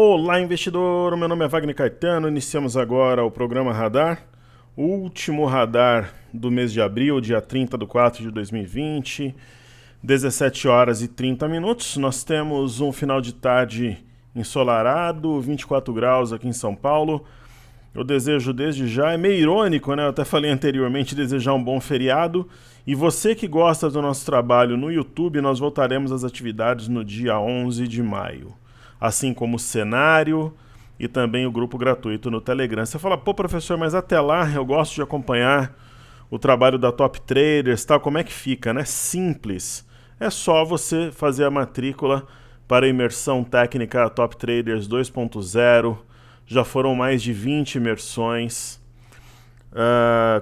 Olá, investidor! Meu nome é Wagner Caetano. Iniciamos agora o programa Radar, o último radar do mês de abril, dia 30/4 de 2020, 17 horas e 30 minutos. Nós temos um final de tarde ensolarado, 24 graus aqui em São Paulo. Eu desejo desde já, é meio irônico, né? Eu até falei anteriormente, desejar um bom feriado. E você que gosta do nosso trabalho no YouTube, nós voltaremos às atividades no dia 11 de maio. Assim como o cenário e também o grupo gratuito no Telegram. Você fala, pô professor, mas até lá eu gosto de acompanhar o trabalho da Top Traders, tal. Como é que fica, né? Simples. É só você fazer a matrícula para a imersão técnica Top Traders 2.0. Já foram mais de 20 imersões,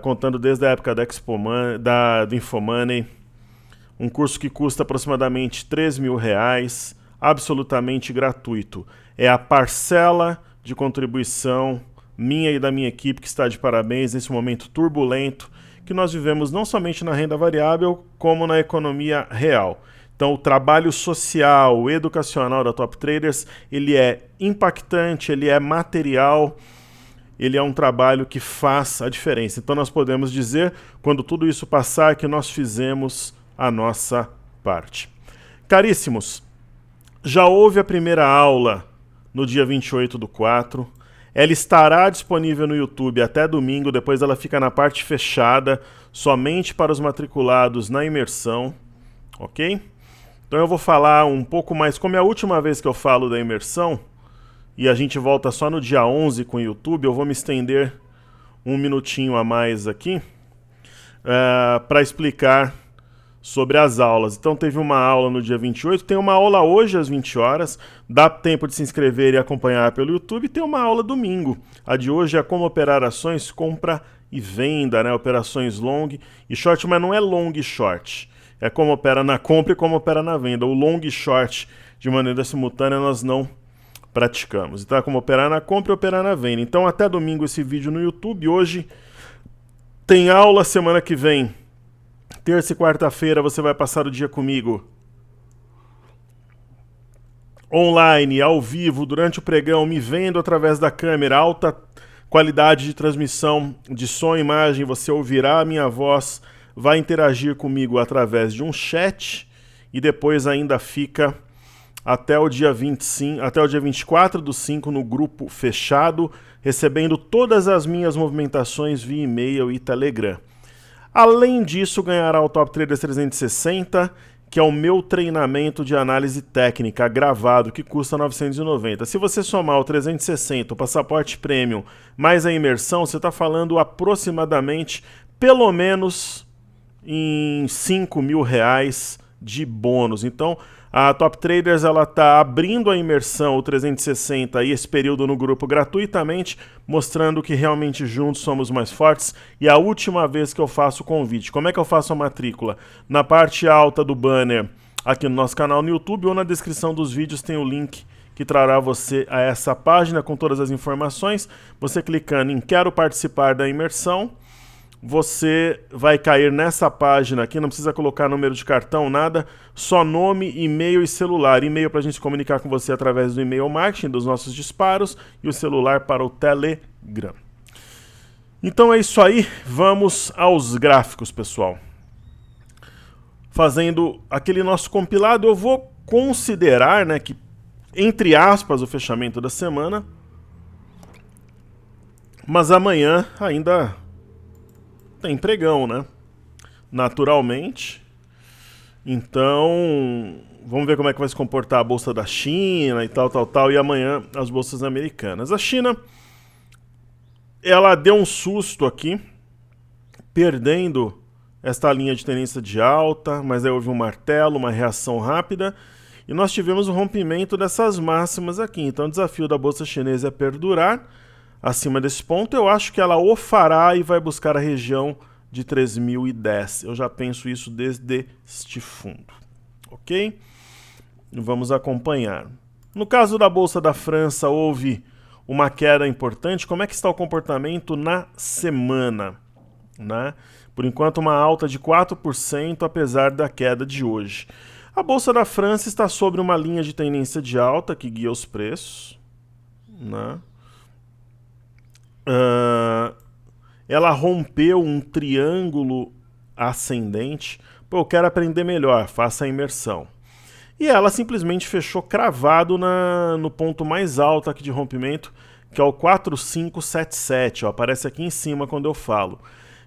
contando desde a época do Infomoney. Um curso que custa aproximadamente R$ 3.000, absolutamente gratuito. É a parcela de contribuição minha e da minha equipe que está de parabéns nesse momento turbulento que nós vivemos não somente na renda variável, como na economia real. Então, o trabalho social, educacional da Top Traders, ele é impactante, ele é material, ele é um trabalho que faz a diferença. Então, nós podemos dizer, quando tudo isso passar, que nós fizemos a nossa parte. Caríssimos, já houve a primeira aula no dia 28/4. Ela estará disponível no YouTube até domingo, depois ela fica na parte fechada, somente para os matriculados na imersão, ok? Então eu vou falar um pouco mais, como é a última vez que eu falo da imersão, e a gente volta só no dia 11 com o YouTube, eu vou me estender um minutinho a mais aqui para explicar sobre as aulas. Então teve uma aula no dia 28, tem uma aula hoje às 20 horas, dá tempo de se inscrever e acompanhar pelo YouTube, e tem uma aula domingo. A de hoje é como operar ações, compra e venda, né? Operações long e short, mas não é long e short. É como opera na compra e como opera na venda. O long e short de maneira simultânea nós não praticamos. Então é como operar na compra e operar na venda. Então até domingo esse vídeo no YouTube. Hoje tem aula, semana que vem, terça e quarta-feira, você vai passar o dia comigo online, ao vivo, durante o pregão, me vendo através da câmera, alta qualidade de transmissão de som e imagem, você ouvirá a minha voz, vai interagir comigo através de um chat e depois ainda fica até o dia 25, até o dia 24/5 no grupo fechado, recebendo todas as minhas movimentações via e-mail e Telegram. Além disso, ganhará o Top Traders 360, que é o meu treinamento de análise técnica gravado, que custa R$ 990. Se você somar o 360, o passaporte premium, mais a imersão, você está falando aproximadamente, pelo menos, em R$ 5.000 de bônus. Então, a Top Traders está abrindo a imersão, o 360 e esse período no grupo gratuitamente, mostrando que realmente juntos somos mais fortes. E a última vez que eu faço o convite, como é que eu faço a matrícula? Na parte alta do banner aqui no nosso canal no YouTube ou na descrição dos vídeos tem o link que trará você a essa página com todas as informações. Você clicando em Quero participar da imersão, você vai cair nessa página aqui, não precisa colocar número de cartão, nada, só nome, e-mail e celular. E-mail para a gente se comunicar com você através do e-mail marketing, dos nossos disparos, e o celular para o Telegram. Então é isso aí, vamos aos gráficos, pessoal. Fazendo aquele nosso compilado, eu vou considerar, né, que, entre aspas, o fechamento da semana, mas amanhã ainda tem pregão, né? Naturalmente. Então, vamos ver como é que vai se comportar a bolsa da China e tal. E amanhã as bolsas americanas. A China, ela deu um susto aqui, perdendo esta linha de tendência de alta, mas aí houve um martelo, uma reação rápida, e nós tivemos o rompimento dessas máximas aqui. Então, o desafio da bolsa chinesa é perdurar acima desse ponto. Eu acho que ela o fará e vai buscar a região de 3.010. Eu já penso isso desde este fundo. Ok? Vamos acompanhar. No caso da Bolsa da França, houve uma queda importante. Como é que está o comportamento na semana? Né? Por enquanto, uma alta de 4%, apesar da queda de hoje. A Bolsa da França está sobre uma linha de tendência de alta que guia os preços. né? Ela rompeu um triângulo ascendente. Pô, eu quero aprender melhor, faça a imersão. E ela simplesmente fechou cravado no ponto mais alto aqui de rompimento, que é o 4577, ó, aparece aqui em cima quando eu falo.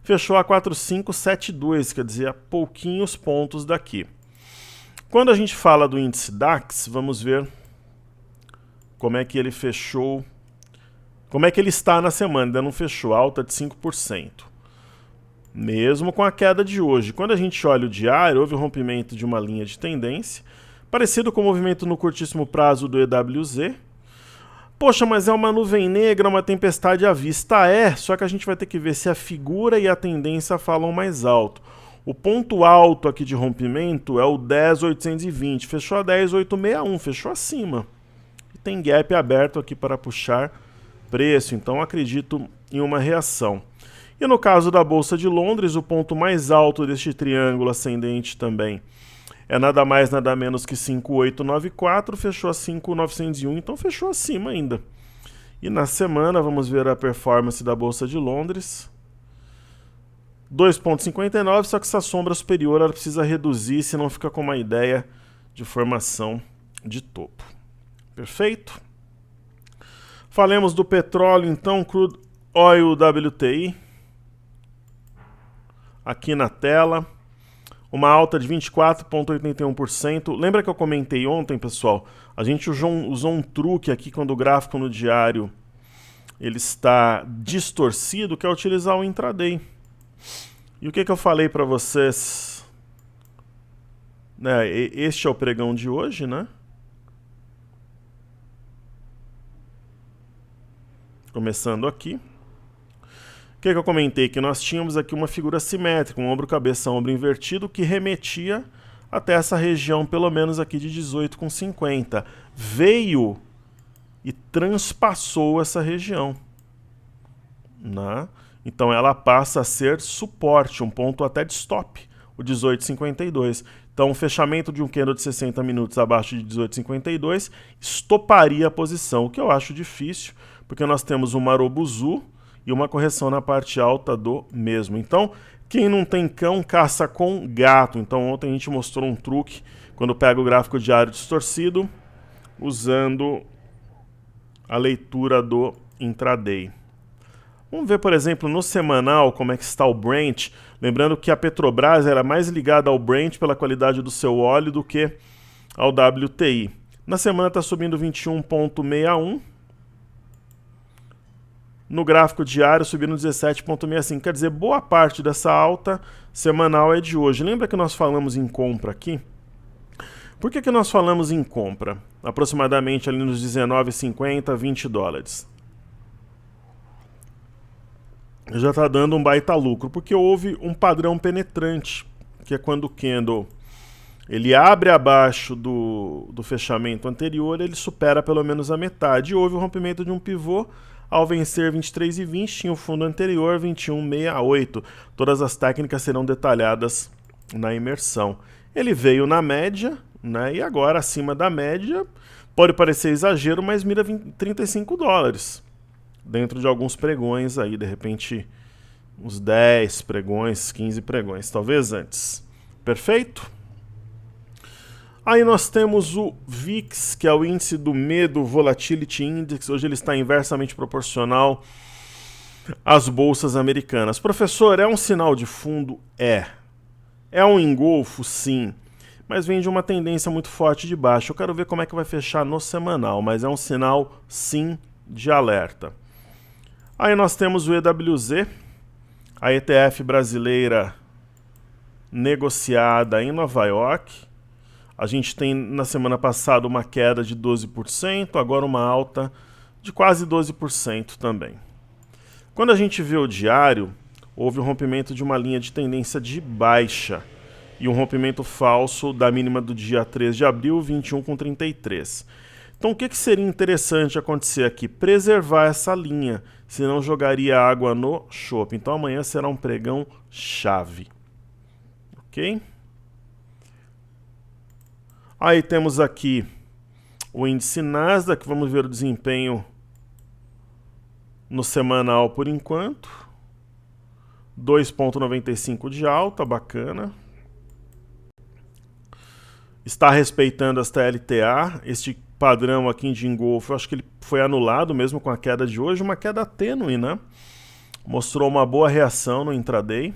Fechou a 4572, quer dizer, a pouquinhos pontos daqui. Quando a gente fala do índice DAX, vamos ver como é que ele fechou, como é que ele está na semana, ainda não fechou, alta de 5%. Mesmo com a queda de hoje. Quando a gente olha o diário, houve o rompimento de uma linha de tendência, parecido com o movimento no curtíssimo prazo do EWZ. Poxa, mas é uma nuvem negra, uma tempestade à vista. Só que a gente vai ter que ver se a figura e a tendência falam mais alto. O ponto alto aqui de rompimento é o 10.820, fechou a 10.861, fechou acima. E tem gap aberto aqui para puxar preço, então acredito em uma reação. E no caso da Bolsa de Londres, o ponto mais alto deste triângulo ascendente também é nada mais, nada menos que 5.894, fechou a 5.901, então fechou acima ainda. E na semana, vamos ver a performance da Bolsa de Londres. 2.59, só que essa sombra superior ela precisa reduzir, senão fica com uma ideia de formação de topo. Perfeito? Falemos do petróleo, então, crude oil WTI. Aqui na tela. Uma alta de 24,81%. Lembra que eu comentei ontem, pessoal? A gente usou um truque aqui quando o gráfico no diário ele está distorcido, que é utilizar o intraday. E o que eu falei para vocês? Este é o pregão de hoje, né? Começando aqui. O que eu comentei? Que nós tínhamos aqui uma figura simétrica, um ombro-cabeça, ombro invertido, que remetia até essa região, pelo menos aqui de 18,50. Veio e transpassou essa região, né? Então ela passa a ser suporte, um ponto até de stop, o 18,52. Então o fechamento de um candle de 60 minutos abaixo de 18,52 estoparia a posição, o que eu acho difícil, porque nós temos um Marubozu e uma correção na parte alta do mesmo. Então, quem não tem cão, caça com gato. Então, ontem a gente mostrou um truque, quando pega o gráfico diário distorcido, usando a leitura do intraday. Vamos ver, por exemplo, no semanal, como é que está o Brent. Lembrando que a Petrobras era mais ligada ao Brent pela qualidade do seu óleo do que ao WTI. Na semana está subindo 21,61. No gráfico diário, subindo 17,65. Quer dizer, boa parte dessa alta semanal é de hoje. Lembra que nós falamos em compra aqui? Por que nós falamos em compra? Aproximadamente ali nos 19,50, 20 dólares. Já está dando um baita lucro, porque houve um padrão penetrante, que é quando o candle ele abre abaixo do fechamento anterior, ele supera pelo menos a metade. E houve o rompimento de um pivô. Ao vencer 23,20, tinha o fundo anterior 21,68. Todas as técnicas serão detalhadas na imersão. Ele veio na média, né, e agora acima da média. Pode parecer exagero, mas mira 35 dólares. Dentro de alguns pregões aí, de repente uns 10 pregões, 15 pregões, talvez antes. Perfeito? Aí nós temos o VIX, que é o índice do medo, Volatility Index. Hoje ele está inversamente proporcional às bolsas americanas. Professor, é um sinal de fundo? É. É um engolfo? Sim. Mas vem de uma tendência muito forte de baixo. Eu quero ver como é que vai fechar no semanal, mas é um sinal, sim, de alerta. Aí nós temos o EWZ, a ETF brasileira negociada em Nova York. A gente tem na semana passada uma queda de 12%, agora uma alta de quase 12% também. Quando a gente vê o diário, houve um rompimento de uma linha de tendência de baixa e um rompimento falso da mínima do dia 3 de abril, 21,33. Então o que seria interessante acontecer aqui? Preservar essa linha, senão jogaria água no chope. Então amanhã será um pregão chave. Ok? Aí temos aqui o índice Nasdaq, vamos ver o desempenho no semanal por enquanto. 2,95 de alta, bacana. Está respeitando as TLTA. Este padrão aqui em engolfo, eu acho que ele foi anulado mesmo com a queda de hoje. Uma queda tênue, né? Mostrou uma boa reação no intraday.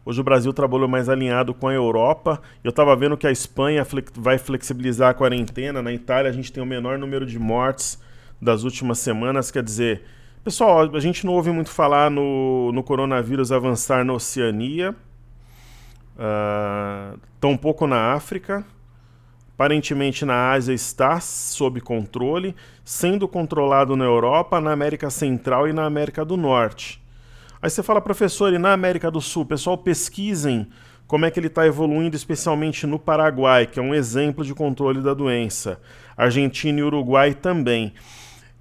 Hoje o Brasil trabalhou mais alinhado com a Europa. Eu estava vendo que a Espanha vai flexibilizar a quarentena. Na Itália a gente tem o menor número de mortes das últimas semanas. Quer dizer, pessoal, a gente não ouve muito falar no coronavírus avançar na Oceania. Tampouco na África. Aparentemente na Ásia está sob controle, sendo controlado na Europa, na América Central e na América do Norte. Aí você fala, professor, e na América do Sul? Pessoal, pesquisem como é que ele está evoluindo, especialmente no Paraguai, que é um exemplo de controle da doença. Argentina e Uruguai também.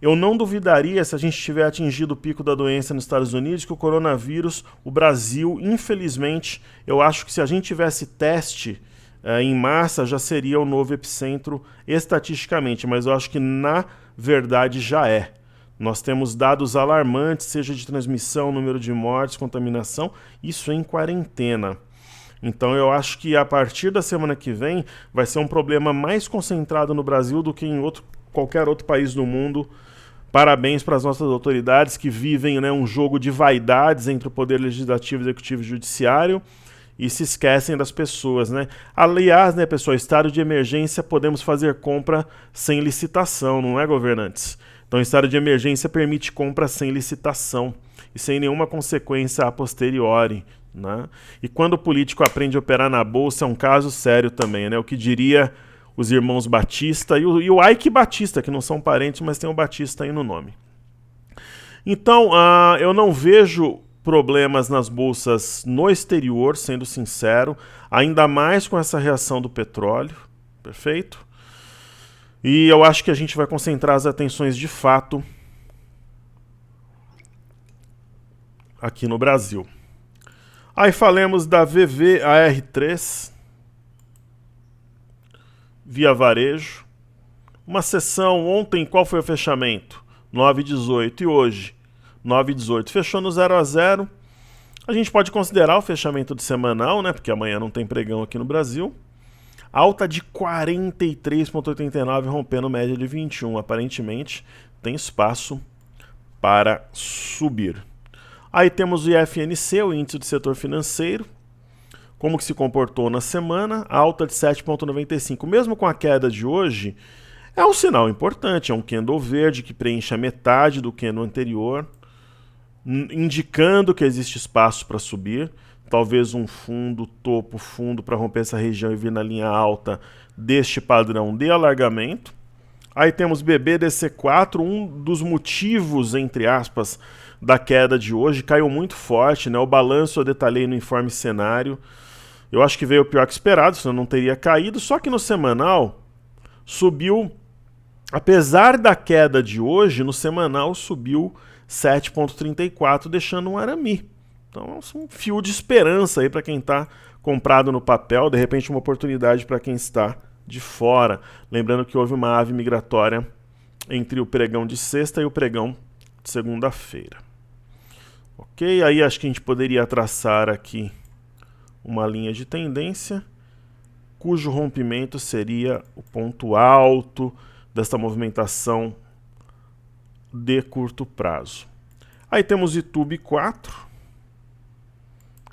Eu não duvidaria, se a gente tiver atingido o pico da doença nos Estados Unidos, que o coronavírus, o Brasil, infelizmente, eu acho que se a gente tivesse teste em massa, já seria o novo epicentro estatisticamente, mas eu acho que na verdade já é. Nós temos dados alarmantes, seja de transmissão, número de mortes, contaminação, isso em quarentena. Então eu acho que a partir da semana que vem vai ser um problema mais concentrado no Brasil do que em qualquer outro país do mundo. Parabéns para as nossas autoridades que vivem, né, um jogo de vaidades entre o Poder Legislativo, Executivo e Judiciário e se esquecem das pessoas, né? Aliás, né, pessoal, estado de emergência podemos fazer compra sem licitação, não é, governantes? Então, o estado de emergência permite compra sem licitação e sem nenhuma consequência a posteriori, né? E quando o político aprende a operar na bolsa é um caso sério também, né? O que diria os irmãos Batista e o Ike Batista, que não são parentes, mas tem o Batista aí no nome. Então, eu não vejo problemas nas bolsas no exterior, sendo sincero, ainda mais com essa reação do petróleo, perfeito? E eu acho que a gente vai concentrar as atenções de fato aqui no Brasil. Aí falemos da VVAR3, via varejo. Uma sessão ontem, qual foi o fechamento? 9,18 e hoje 9,18. Fechou no 0 a 0. A gente pode considerar o fechamento de semanal, né? Porque amanhã não tem pregão aqui no Brasil. Alta de 43,89, rompendo média de 21. Aparentemente tem espaço para subir. Aí temos o IFNC, o índice do setor financeiro. Como que se comportou na semana? Alta de 7,95. Mesmo com a queda de hoje, é um sinal importante. É um candle verde que preenche a metade do candle anterior, indicando que existe espaço para subir. Talvez um fundo, topo, fundo para romper essa região e vir na linha alta deste padrão de alargamento. Aí temos BBDC4, um dos motivos, entre aspas, da queda de hoje. Caiu muito forte, né? O balanço eu detalhei no informe cenário. Eu acho que veio pior que esperado, senão não teria caído. Só que no semanal subiu, apesar da queda de hoje, no semanal subiu 7,34, deixando um arame. Então, um fio de esperança aí para quem está comprado no papel, de repente uma oportunidade para quem está de fora. Lembrando que houve uma ave migratória entre o pregão de sexta e o pregão de segunda-feira. Ok, aí acho que a gente poderia traçar aqui uma linha de tendência, cujo rompimento seria o ponto alto desta movimentação de curto prazo. Aí temos Itube 4,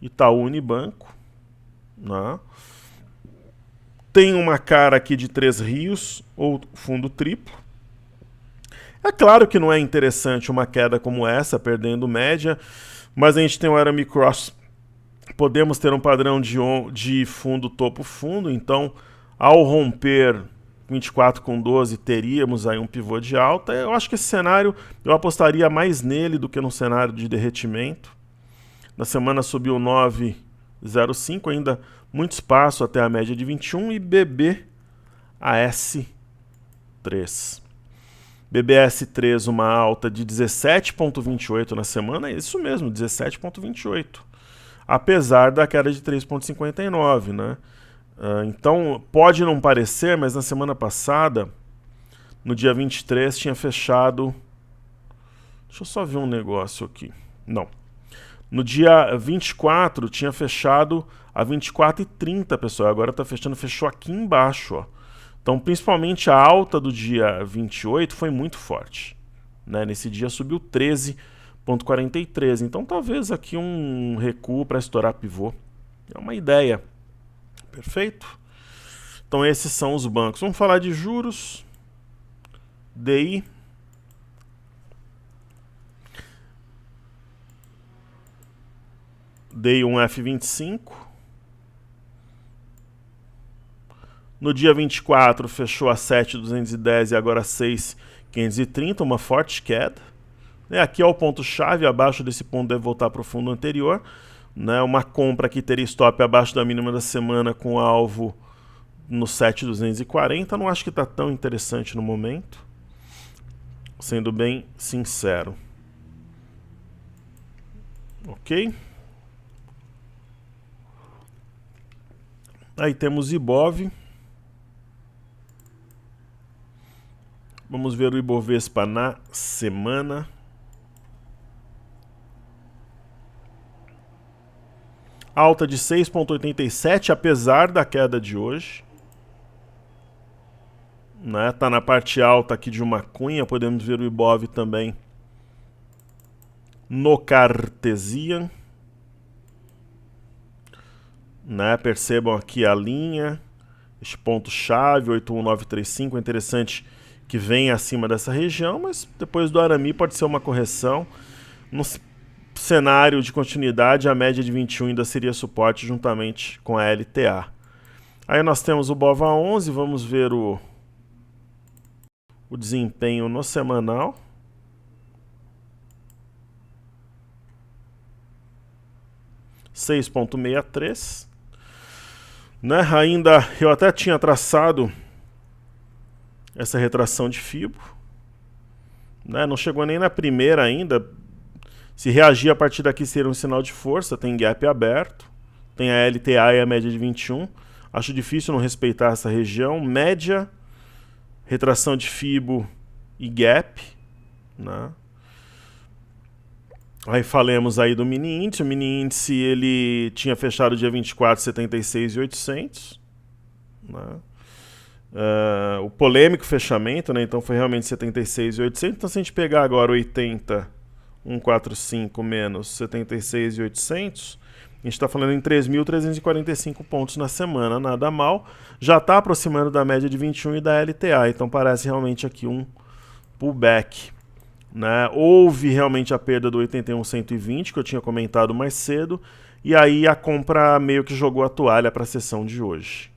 Itaú Unibanco, né? Tem uma cara aqui de Três Rios, ou fundo triplo. É claro que não é interessante uma queda como essa, perdendo média, mas a gente tem o Arame Cross. Podemos ter um padrão de fundo topo-fundo, então ao romper 24,12 teríamos aí um pivô de alta. Eu acho que esse cenário eu apostaria mais nele do que no cenário de derretimento. Na semana subiu 9,05, ainda muito espaço até a média de 21 e BBAS3. BBS3 uma alta de 17,28 na semana, é isso mesmo, 17,28. Apesar da queda de 3,59, né? Então, pode não parecer, mas na semana passada, no dia 23, tinha fechado Deixa eu só ver um negócio aqui. Não. No dia 24 tinha fechado a 24,30, pessoal. Agora está fechando, fechou aqui embaixo, ó. Então, principalmente a alta do dia 28 foi muito forte, né? Nesse dia subiu 13,43. Então, talvez aqui um recuo para estourar pivô. É uma ideia. Perfeito? Então, esses são os bancos. Vamos falar de juros. DI. Dei um F25. No dia 24 fechou a 7,210 e agora 6,530, uma forte queda. Aqui é o ponto-chave, abaixo desse ponto deve voltar para o fundo anterior. Uma compra que teria stop abaixo da mínima da semana com alvo no 7,240. Não acho que está tão interessante no momento, sendo bem sincero. Ok? Aí temos Ibov. Vamos ver o Ibovespa na semana. Alta de 6,87, apesar da queda de hoje. Tá na parte alta aqui de uma cunha. Podemos ver o Ibov também no Cartesian. Percebam aqui a linha, este ponto-chave, 81935, é interessante que vem acima dessa região, mas depois do Arami pode ser uma correção. No cenário de continuidade, a média de 21 ainda seria suporte juntamente com a LTA. Aí nós temos o BOVA11, vamos ver o desempenho no semanal. (6,63). Ainda eu até tinha traçado essa retração de Fibo, não chegou nem na primeira ainda. Se reagir a partir daqui seria um sinal de força. Tem gap aberto, tem a LTA e a média de 21. Acho difícil não respeitar essa região. Média, retração de Fibo e gap, Aí falemos aí do mini índice. O mini índice ele tinha fechado dia 24, 76.800. O polêmico fechamento, então foi realmente 76.800. Então se a gente pegar agora 80.145 menos 76.800, a gente está falando em 3.345 pontos na semana. Nada mal. Já está aproximando da média de 21 e da LTA. Então parece realmente aqui um pullback. Houve realmente a perda do 81.120 que eu tinha comentado mais cedo, e aí a compra meio que jogou a toalha para a sessão de hoje.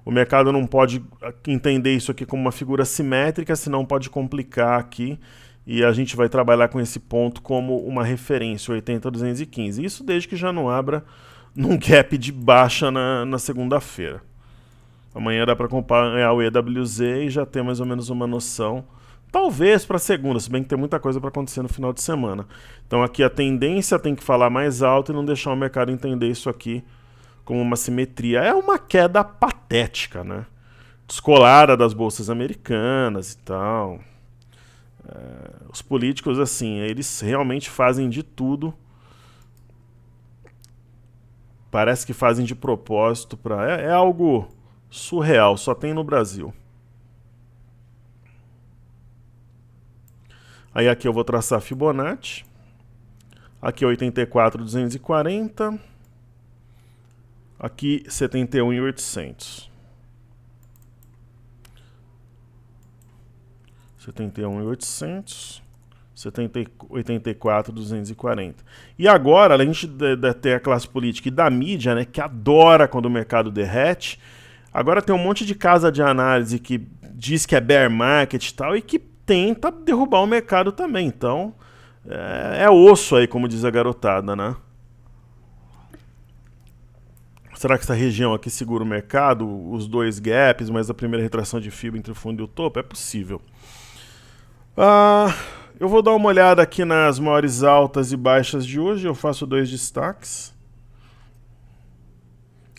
O mercado não pode entender isso aqui como uma figura simétrica, senão pode complicar aqui, e a gente vai trabalhar com esse ponto como uma referência, 80.215. Isso desde que já não abra num gap de baixa na segunda-feira. Amanhã dá para acompanhar o EWZ e já ter mais ou menos uma noção. Talvez para segunda, se bem que tem muita coisa para acontecer no final de semana. Então aqui a tendência tem que falar mais alto e não deixar o mercado entender isso aqui como uma simetria. É uma queda patética, descolada das bolsas americanas e tal. Os políticos, assim, eles realmente fazem de tudo. Parece que fazem de propósito. É algo surreal, só tem no Brasil. Aí aqui eu vou traçar Fibonacci. Aqui 84.240. Aqui 71.800. 71.800. 84.240. E agora, além de ter a classe política e da mídia, que adora quando o mercado derrete, agora tem um monte de casa de análise que diz que é bear market e tal, e que tenta derrubar o mercado também. Então, é osso aí, como diz a garotada, Será que essa região aqui segura o mercado? Os dois gaps, mas a primeira retração de Fibo entre o fundo e o topo? É possível. Eu vou dar uma olhada aqui nas maiores altas e baixas de hoje. Eu faço 2 destaques.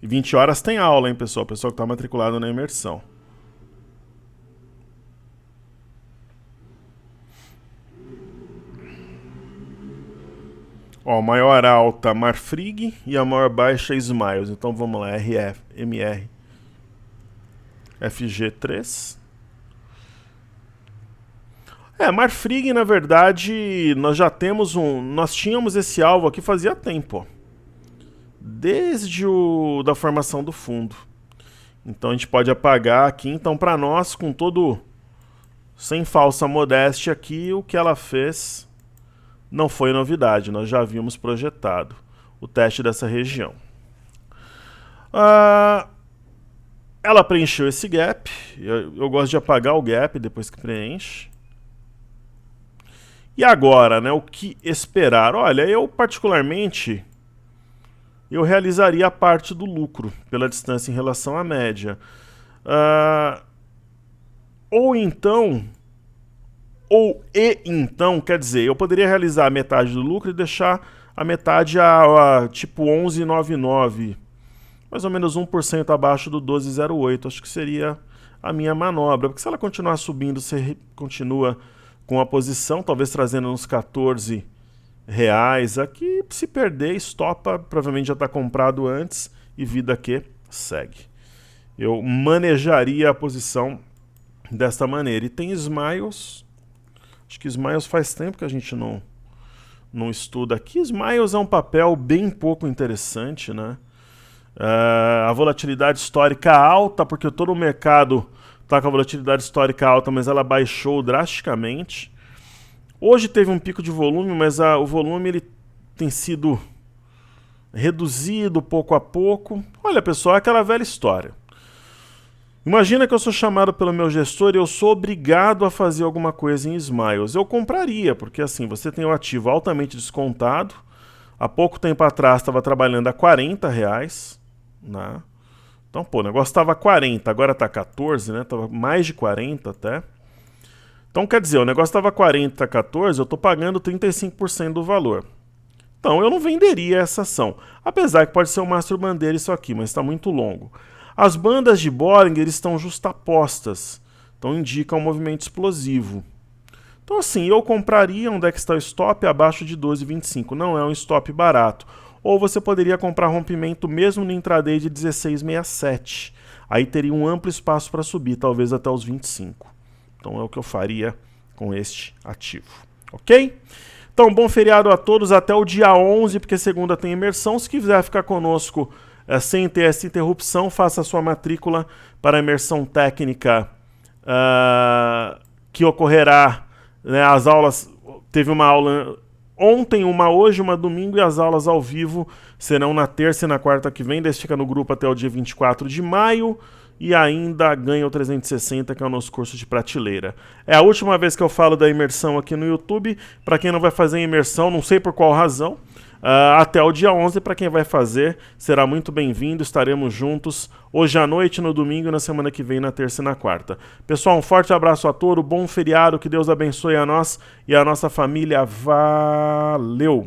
E 20 horas tem aula, hein, pessoal? Pessoal que está matriculado na imersão. Ó, maior alta Marfrig e a maior baixa Smiles. Então vamos lá, RF, MR, FG3. Marfrig, na verdade, nós tínhamos esse alvo aqui fazia tempo, ó. Desde da formação do fundo. Então a gente pode apagar aqui. Então para nós, sem falsa modéstia aqui, o que ela fez não foi novidade. Nós já havíamos projetado o teste dessa região. Ela preencheu esse gap. Eu gosto de apagar o gap depois que preenche. E agora, né, o que esperar? Olha, eu particularmente, eu realizaria a parte do lucro pela distância em relação à média. Quer dizer, eu poderia realizar a metade do lucro e deixar a metade a tipo 11,99, mais ou menos 1% abaixo do 12,08. Acho que seria a minha manobra, porque se ela continuar subindo, você continua com a posição, talvez trazendo uns 14 reais. Aqui, se perder, estopa, provavelmente já está comprado antes e vida que segue. Eu manejaria a posição desta maneira. E tem Smiles. Acho que Smiles faz tempo que a gente não estuda aqui. Smiles é um papel bem pouco interessante, né? A volatilidade histórica alta, porque todo o mercado está com a volatilidade histórica alta, mas ela baixou drasticamente. Hoje teve um pico de volume, mas o volume ele tem sido reduzido pouco a pouco. Olha, pessoal, é aquela velha história. Imagina que eu sou chamado pelo meu gestor e eu sou obrigado a fazer alguma coisa em Smiles. Eu compraria, porque assim, você tem o ativo altamente descontado. Há pouco tempo atrás estava trabalhando a 40 reais, né? Então, pô, o negócio estava 40, agora está 14, né? Estava mais de 40 até. Então, quer dizer, o negócio estava 40, 14, eu estou pagando 35% do valor. Então, eu não venderia essa ação. Apesar que pode ser um mastro bandeira isso aqui, mas está muito longo. As bandas de Bollinger estão justapostas. Então, indicam um movimento explosivo. Então, assim, eu compraria onde é que está o stop abaixo de 12,25. Não é um stop barato. Ou você poderia comprar rompimento mesmo no intraday de 16,67. Aí teria um amplo espaço para subir, talvez até os 25. Então é o que eu faria com este ativo. Ok? Então, bom feriado a todos até o dia 11, porque segunda tem imersão. Se quiser ficar conosco sem ter essa interrupção, faça a sua matrícula para a imersão técnica que ocorrerá, né, as aulas, teve uma aula ontem, uma hoje, uma domingo, e as aulas ao vivo serão na terça e na quarta que vem. Daí fica no grupo até o dia 24 de maio e ainda ganha o 360, que é o nosso curso de prateleira. É a última vez que eu falo da imersão aqui no YouTube. Para quem não vai fazer imersão, não sei por qual razão, até o dia 11, para quem vai fazer, será muito bem-vindo, estaremos juntos hoje à noite, no domingo e na semana que vem, na terça e na quarta. Pessoal, um forte abraço a todos, bom feriado, que Deus abençoe a nós e a nossa família. Valeu!